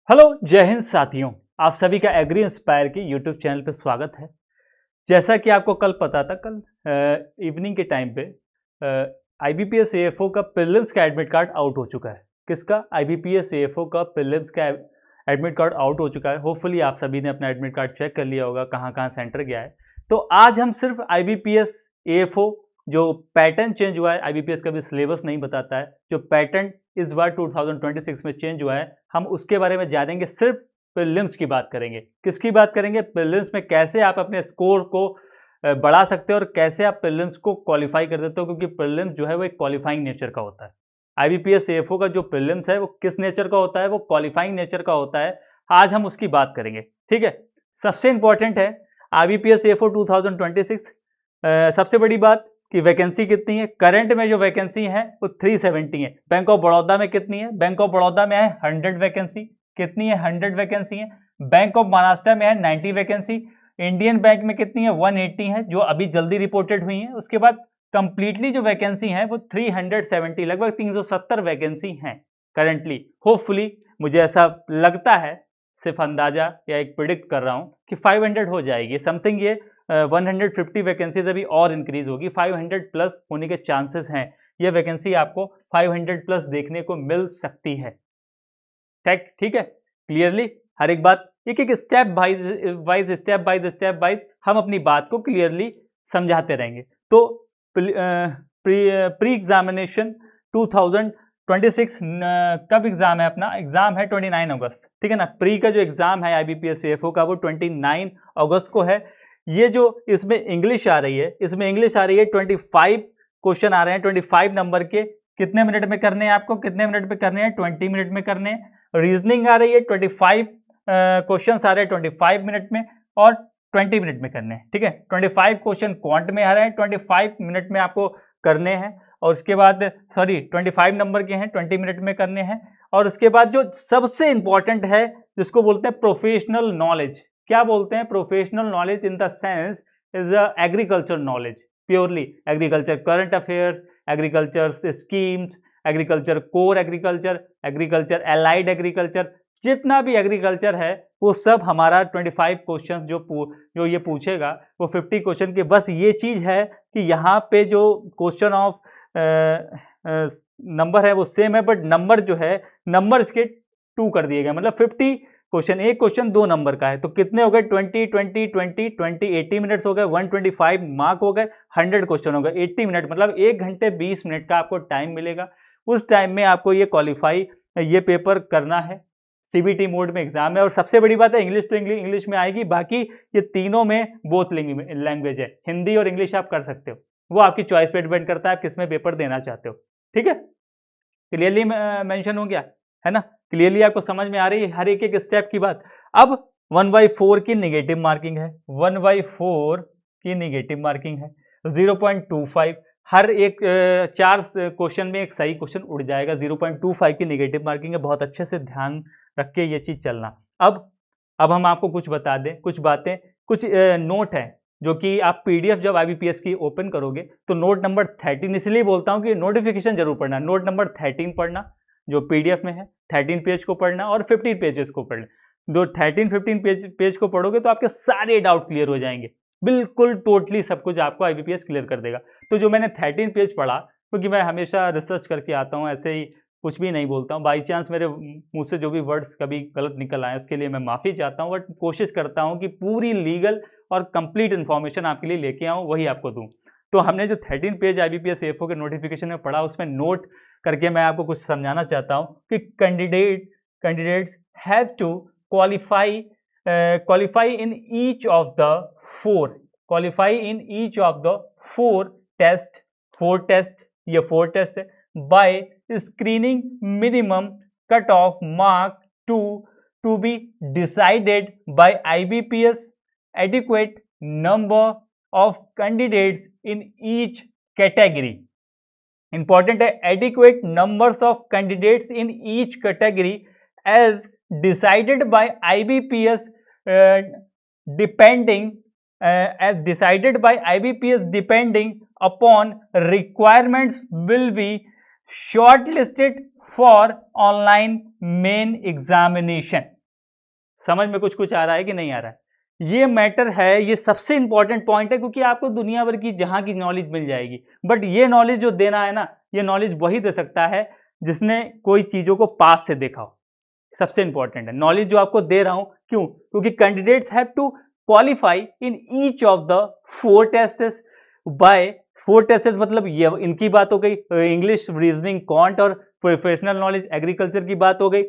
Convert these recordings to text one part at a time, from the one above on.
Hello, जय हिंद साथियों। आप सभी का एग्री इंस्पायर के यूट्यूब चैनल पे स्वागत है। जैसा कि आपको कल पता था, कल इवनिंग के टाइम पे आईबीपीएस एएफओ का प्रीलिम्स का एडमिट कार्ड आउट हो चुका है। किसका? आईबीपीएस एएफओ का प्रीलिम्स का एडमिट कार्ड आउट हो चुका है। होपफुली आप सभी ने अपना एडमिट कार्ड चेक कर लिया होगा, कहाँ कहाँ सेंटर गया है। तो आज हम सिर्फ आईबीपीएस एएफओ जो पैटर्न चेंज हुआ है, आईबीपीएस का भी सिलेबस नहीं बताता है, जो पैटर्न इस बार 2026 में चेंज हुआ है, हम उसके बारे में जानेंगे। सिर्फ प्रीलिम्स की बात करेंगे। किसकी बात करेंगे? प्रीलिम्स में कैसे आप अपने स्कोर को बढ़ा सकते हो और कैसे आप प्रीलिम्स को क्वालिफाई कर देते हो, क्योंकि प्रीलिम्स जो है वो एक क्वालिफाइंग नेचर का होता है। आईबीपीएस एएफओ का जो प्रीलिम्स है वो किस नेचर का होता है? वो क्वालिफाइंग नेचर का होता है। आज हम उसकी बात करेंगे, ठीक है। सबसे इंपॉर्टेंट है आईबीपीएस एएफओ 2026। सबसे बड़ी बात कि वैकेंसी कितनी है। करंट में जो वैकेंसी है वो 370 है। बैंक ऑफ बड़ौदा में कितनी है? बैंक ऑफ बड़ौदा में है 100 वैकेंसी। कितनी है? 100 वैकेंसी है। बैंक ऑफ महाराष्ट्र में है 90 वैकेंसी। इंडियन बैंक में कितनी है? 180 है, जो अभी जल्दी रिपोर्टेड हुई है। उसके बाद कंप्लीटली जो वैकेंसी है वो 370, लगभग 370 वैकेंसी हैं करंटली। होपफुली, मुझे ऐसा लगता है, सिर्फ अंदाजा या एक प्रिडिक्ट कर रहा हूं कि 500 हो जाएगी समथिंग। ये 150 वैकेंसीज अभी और इंक्रीज होगी, 500 प्लस होने के चांसेस हैं। यह वैकेंसी आपको 500 प्लस देखने को मिल सकती है। ठीक है, क्लियरली हर एक बात एक एक स्टेप स्टेप वाइज हम अपनी बात को क्लियरली समझाते रहेंगे। तो प्री एग्जामिनेशन 2026 कब एग्जाम है? अपना एग्जाम है 29 अगस्त, ठीक है ना। प्री का जो एग्जाम है आईबीपीएस एएफओ का वो 29 अगस्त को है। ये जो इसमें इंग्लिश आ रही है, 25 क्वेश्चन आ रहे हैं 25 नंबर के। कितने मिनट में करने हैं आपको? कितने मिनट में करने हैं? 20 मिनट में करने हैं। रीजनिंग आ रही है 25 क्वेश्चन आ रहे हैं 25 मिनट में और 20 मिनट में करने हैं, ठीक है। 25 क्वेश्चन क्वांट में आ रहे हैं 25 मिनट में आपको करने हैं। और उसके बाद 25 नंबर के हैं, 20 मिनट में करने हैं। और उसके बाद जो सबसे इंपॉर्टेंट है, जिसको बोलते हैं प्रोफेशनल नॉलेज। क्या बोलते हैं? Professional knowledge in the sense is agriculture knowledge, purely agriculture current affairs, agriculture schemes, agriculture core agriculture, agriculture allied agriculture, जितना भी एग्रीकल्चर है वो सब हमारा 25 क्वेश्चन जो ये पूछेगा वो 50 क्वेश्चन के। बस ये चीज है कि यहाँ पे जो क्वेश्चन ऑफ नंबर है वो सेम है, बट नंबर जो है, नंबर इसके 2 कर दिए गए, मतलब 50 क्वेश्चन, एक क्वेश्चन 2 नंबर का है। तो कितने हो गए? 20 20 20 20 80 मिनट्स हो गए, 125 मार्क हो गए, 100 क्वेश्चन हो गए, 80 मिनट, मतलब 1 घंटे 20 मिनट का आपको टाइम मिलेगा। उस टाइम में आपको ये क्वालिफाई, ये पेपर करना है। सीबीटी मोड में एग्जाम है। और सबसे बड़ी बात है, इंग्लिश तो इंग्लिश में आएगी, बाकी ये तीनों में बोथ लैंग्वेज है, हिंदी और इंग्लिश आप कर सकते हो। वो आपकी चॉइस पे डिपेंड करता है आप किस में पेपर देना चाहते हो, ठीक है। क्लियरली मेंशन हो गया है ना? क्लियरली आपको समझ में आ रही है हर एक एक स्टेप की बात। अब 1/4 की निगेटिव मार्किंग है, 1/4 की निगेटिव मार्किंग है, 0.25। हर एक 4 क्वेश्चन में एक सही क्वेश्चन उड़ जाएगा। 0.25 की निगेटिव मार्किंग है। बहुत अच्छे से ध्यान रख के ये चीज चलना। अब हम आपको कुछ बता दें, कुछ बातें, कुछ नोट है जो कि आप पीडीएफ जब आईबीपीएस की ओपन करोगे तो नोट नंबर 13, इसलिए बोलता हूं कि नोटिफिकेशन जरूर पढ़ना। नोट नंबर 13 पढ़ना जो पीडीएफ में है, 13 पेज को पढ़ना और 15 पेजेस को पढ़ना। जो 13-15 पेज को पढ़ोगे तो आपके सारे डाउट क्लियर हो जाएंगे, बिल्कुल टोटली सब कुछ आपको आईबीपीएस क्लियर कर देगा। तो जो मैंने 13 पेज पढ़ा, क्योंकि मैं हमेशा रिसर्च करके आता हूँ, ऐसे ही कुछ भी नहीं बोलता हूँ। बाई चांस मेरे मुंह से जो भी वर्ड्स कभी गलत निकल आए उसके लिए मैं माफ़ी चाहता हूँ, बट कोशिश करता हूँ कि पूरी लीगल और कंप्लीट इन्फॉर्मेशन आपके लिए लेके आऊँ, वही आपको दूँ। तो हमने जो 13 पेज आईबीपीएस एएफओ के नोटिफिकेशन में पढ़ा, उसमें नोट करके मैं आपको कुछ समझाना चाहता हूँ कि candidates have to qualify in each of the four test, ये 4 टेस्ट है, by screening minimum cut off mark to be decided by IBPS. Adequate number of candidates in each category. Important है, adequate numbers of candidates in each category as decided by IBPS depending upon requirements will be shortlisted for online main examination. समझ में कुछ कुछ आ रहा है कि नहीं आ रहा है? ये मैटर है, ये सबसे इंपॉर्टेंट पॉइंट है, क्योंकि आपको दुनिया भर की जहां की नॉलेज मिल जाएगी, बट ये नॉलेज जो देना है ना, ये नॉलेज वही दे सकता है जिसने कोई चीजों को पास से देखा हो। सबसे इंपॉर्टेंट है नॉलेज जो आपको दे रहा हूं। क्यों? क्योंकि candidates have to qualify in each of the 4 tests by 4 tests, मतलब ये इनकी बात हो गई, इंग्लिश, रीजनिंग, क्वांट और प्रोफेशनल नॉलेज, एग्रीकल्चर की बात हो गई।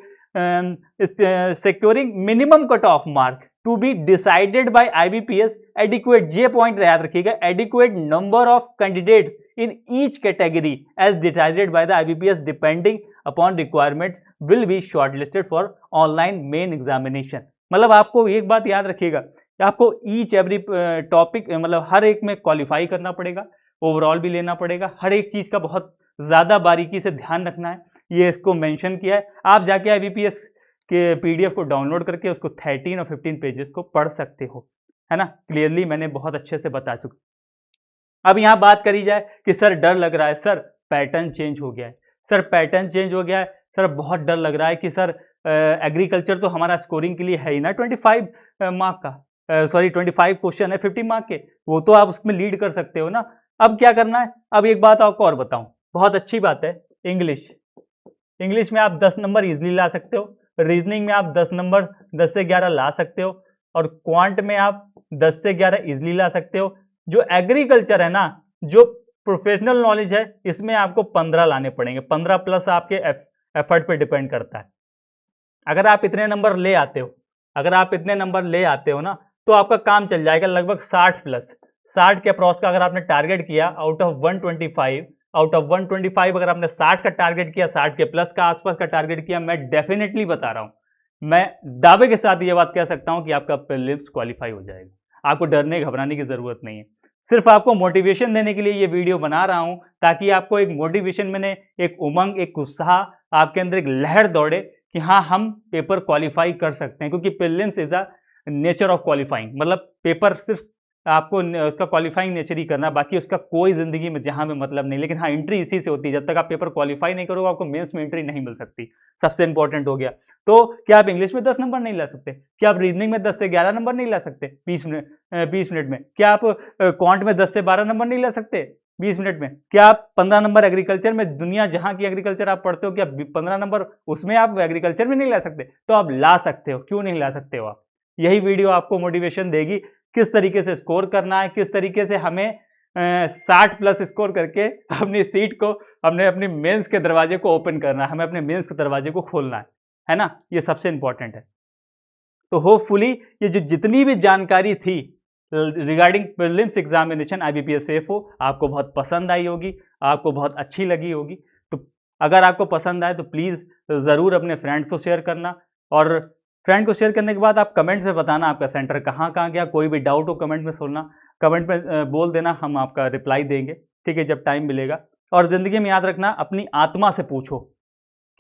Securing minimum cut off mark to be decided by IBPS adequate, ये पॉइंट याद रखिएगा, adequate number of candidates in each category as decided by the IBPS depending upon requirement will be shortlisted for online main examination. मतलब आपको एक बात याद रखिएगा, आपको ईच एवरी टॉपिक, मतलब हर एक में क्वालिफाई करना पड़ेगा, ओवरऑल भी लेना पड़ेगा, हर एक चीज का बहुत ज्यादा बारीकी से ध्यान रखना है। ये इसको मेंशन किया है, आप जाके IBPS के PDF को डाउनलोड करके उसको 13 और 15 पेजेस को पढ़ सकते हो, है ना। क्लियरली मैंने बहुत अच्छे से बता चुका। अब यहाँ बात करी जाए कि सर डर लग रहा है, सर पैटर्न चेंज हो गया है, सर पैटर्न चेंज हो गया है, सर बहुत डर लग रहा है कि सर एग्रीकल्चर तो हमारा स्कोरिंग के लिए है ही ना 25 मार्क का, सॉरी 25 क्वेश्चन है 50 मार्क के, वो तो आप उसमें लीड कर सकते हो ना। अब क्या करना है? अब एक बात आपको और बताऊं, बहुत अच्छी बात है, इंग्लिश में आप 10 नंबर इजीली ला सकते हो, रीजनिंग में आप 10 नंबर 10 से 11 ला सकते हो, और क्वांट में आप 10 से 11 इजीली ला सकते हो। जो एग्रीकल्चर है ना, जो प्रोफेशनल नॉलेज है, इसमें आपको 15 लाने पड़ेंगे, 15 प्लस आपके एफर्ट पे डिपेंड करता है। अगर आप इतने नंबर ले आते हो, अगर आप इतने नंबर ले आते हो ना, तो आपका काम चल जाएगा लगभग 60 प्लस, 60 के अप्रॉक्स का अगर आपने टारगेट किया आउट ऑफ 125 अगर आपने 60 का टारगेट किया, 60 के प्लस का आसपास का टारगेट किया, मैं डेफिनेटली बता रहा हूं, मैं दावे के साथ ये बात कह सकता हूं कि आपका प्रीलिम्स क्वालिफाई हो जाएगा। आपको डरने घबराने की जरूरत नहीं है, सिर्फ आपको मोटिवेशन देने के लिए ये वीडियो बना रहा हूं, ताकि आपको एक मोटिवेशन, मैंने एक उमंग, एक उत्साह आपके अंदर, एक लहर दौड़े कि हाँ हम पेपर क्वालिफाई कर सकते हैं। क्योंकि prelims is a nature of qualifying, मतलब पेपर सिर्फ आपको उसका क्वालिफाइंग नेचर ही करना, बाकी उसका कोई जिंदगी में जहां में मतलब नहीं। लेकिन हाँ, एंट्री इसी से होती है, जब तक आप पेपर क्वालिफाई नहीं करोगे आपको मेंस में एंट्री नहीं मिल सकती। सबसे इंपॉर्टेंट हो गया। तो क्या आप इंग्लिश में 10 नंबर नहीं ला सकते? क्या आप रीजनिंग में 10 से 11 नंबर नहीं ला सकते 20 मिनट में? क्या आप क्वांट में 10 से 12 नंबर नहीं ला सकते 20 मिनट में? क्या आप 15 नंबर एग्रीकल्चर में, दुनिया जहां की एग्रीकल्चर आप पढ़ते हो, क्या 15 नंबर उसमें आप एग्रीकल्चर में नहीं ला सकते? तो आप ला सकते हो, क्यों नहीं ला सकते हो आप? यही वीडियो आपको मोटिवेशन देगी किस तरीके से स्कोर करना है, किस तरीके से हमें 60 प्लस स्कोर करके अपनी सीट को, अपने मेंस के दरवाजे को ओपन करना है, हमें अपने मेंस के दरवाजे को खोलना है ना। ये सबसे इंपॉर्टेंट है। तो होपफुली ये जो जितनी भी जानकारी थी regarding prelims examination IBPS AFO आपको बहुत पसंद आई होगी, आपको बहुत अच्छी लगी होगी। तो अगर आपको पसंद आए तो प्लीज़ ज़रूर अपने फ्रेंड्स को शेयर करना, और फ्रेंड को शेयर करने के बाद आप कमेंट में बताना आपका सेंटर कहाँ कहाँ गया। कोई भी डाउट हो कमेंट में सुनना, कमेंट में बोल देना, हम आपका रिप्लाई देंगे, ठीक है, जब टाइम मिलेगा। और ज़िंदगी में याद रखना, अपनी आत्मा से पूछो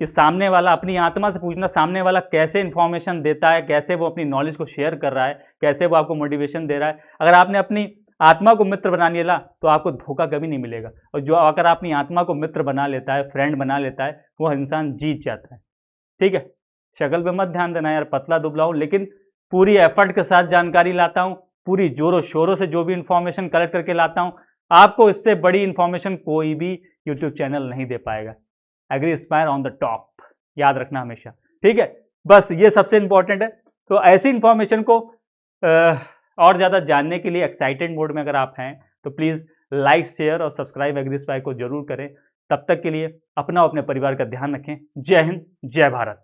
कि सामने वाला, अपनी आत्मा से पूछना सामने वाला कैसे इन्फॉर्मेशन देता है, कैसे वो अपनी नॉलेज को शेयर कर रहा है, कैसे वो आपको मोटिवेशन दे रहा है। अगर आपने अपनी आत्मा को मित्र बना लिया तो आपको धोखा कभी नहीं मिलेगा। और जो अगर अपनी आत्मा को मित्र बना लेता है, फ्रेंड बना लेता है, वो इंसान जीत जाता है। ठीक है, शक्ल पे मत ध्यान देना यार, पतला दुबला हूं लेकिन पूरी एफर्ट के साथ जानकारी लाता हूं, पूरी जोरों शोरों से जो भी इंफॉर्मेशन कलेक्ट करके लाता हूं। आपको इससे बड़ी इंफॉर्मेशन कोई भी यूट्यूब चैनल नहीं दे पाएगा। Agri inspire on the top, याद रखना हमेशा, ठीक है। बस ये सबसे इंपॉर्टेंट है। तो ऐसी इंफॉर्मेशन को और ज़्यादा जानने के लिए एक्साइटेड मोड में अगर आप हैं तो प्लीज़ लाइक, शेयर और सब्सक्राइब एग्री इंस्पायर को जरूर करें। तब तक के लिए अपना और अपने परिवार का ध्यान रखें। जय हिंद, जय भारत।